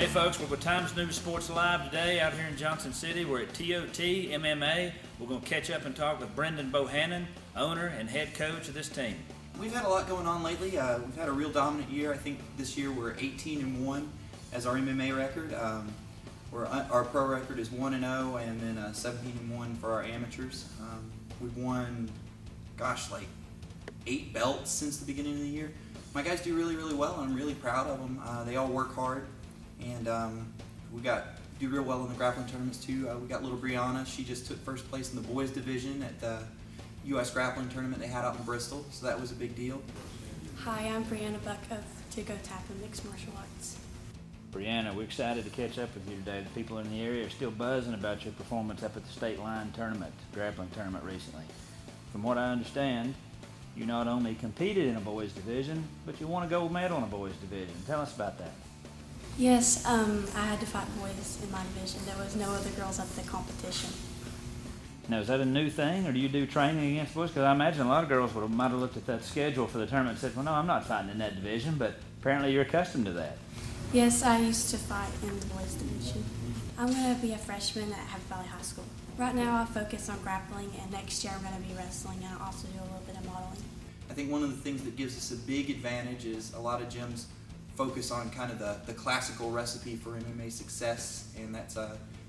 Hey folks, we're with Times News Sports Live today out here in Johnson City. We're at TOT MMA. We're going to catch up and talk with Brenden Bohannon, owner and head coach of this team. We've had a lot going on lately. We've had a real dominant year. I think this year we're 18-1 as our MMA record. Our pro record is 1-0 and then 17-1 for our amateurs. We've won, like 8 belts since the beginning of the year. My guys do really, really well, and I'm really proud of them. They all work hard, and we do real well in the grappling tournaments too. We got little Brianna. She just took first place in the boys division at the U.S. grappling tournament they had out in Bristol, so that was a big deal. Hi, I'm Brianna Buck of Tuco-O-Tapa Mixed Martial Arts. Brianna, we're excited to catch up with you today. The people in the area are still buzzing about your performance up at the state line tournament, grappling tournament recently. From what I understand, you not only competed in a boys division, but you won a gold medal in a boys division. Tell us about that. Yes, I had to fight boys in my division. There was no other girls at the competition. Now, is that a new thing, or do you do training against boys? Because I imagine a lot of girls might have looked at that schedule for the tournament and said, well, no, I'm not fighting in that division, but apparently you're accustomed to that. Yes, I used to fight in the boys division. I'm going to be a freshman at Happy Valley High School. Right now I focus on grappling, and next year I'm going to be wrestling, and I also do a little bit of modeling. I think one of the things that gives us a big advantage is a lot of gyms focus on kind of the classical recipe for MMA success, and that's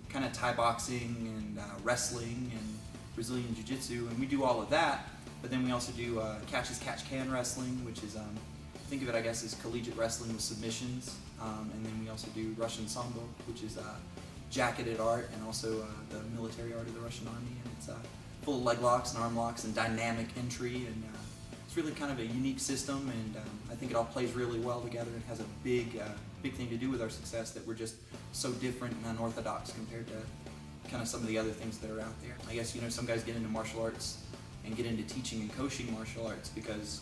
kind of Thai boxing and wrestling and Brazilian Jiu-Jitsu, and we do all of that, but then we also do catch-as-catch-can wrestling, which is, think of it, I guess, as collegiate wrestling with submissions, and then we also do Russian Sambo, which is jacketed art, and also the military art of the Russian Army, and it's full of leg locks and arm locks and dynamic entry, and it's really kind of a unique system, and I think it all plays really well together and has a big thing to do with our success, that we're just so different and unorthodox compared to kind of some of the other things that are out there. I guess, some guys get into martial arts and get into teaching and coaching martial arts because,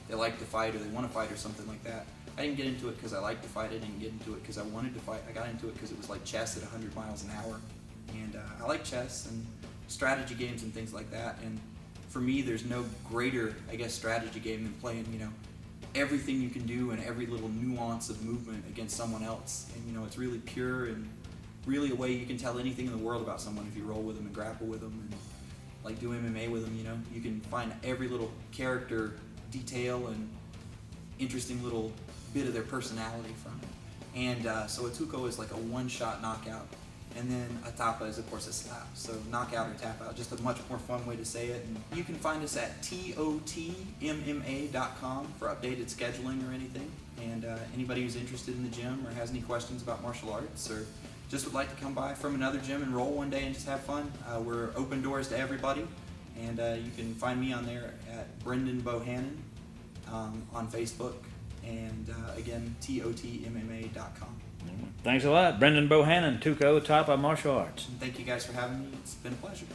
they like to fight or they want to fight or something like that. I didn't get into it because I liked to fight. I didn't get into it because I wanted to fight. I got into it because it was like chess at 100 miles an hour. And I like chess and strategy games and things like that. And for me, there's no greater, I guess, strategy game than playing, everything you can do and every little nuance of movement against someone else. And, it's really pure and really a way you can tell anything in the world about someone if you roll with them and grapple with them and like do MMA with them, You can find every little character detail and interesting little bit of their personality from it. And so a Tuco is like a one-shot knockout, and then a Tapa is, of course, a slap. So knockout or tap out, just a much more fun way to say it. And you can find us at TOTMMA.com for updated scheduling or anything. And anybody who's interested in the gym or has any questions about martial arts or just would like to come by from another gym and roll one day and just have fun, we're open doors to everybody. And you can find me on there at Brenden Bohannon on Facebook, and again, TOTMMA.com. Thanks a lot. Brenden Bohannon, Tuco-O-Tapa Martial Arts. And thank you guys for having me. It's been a pleasure.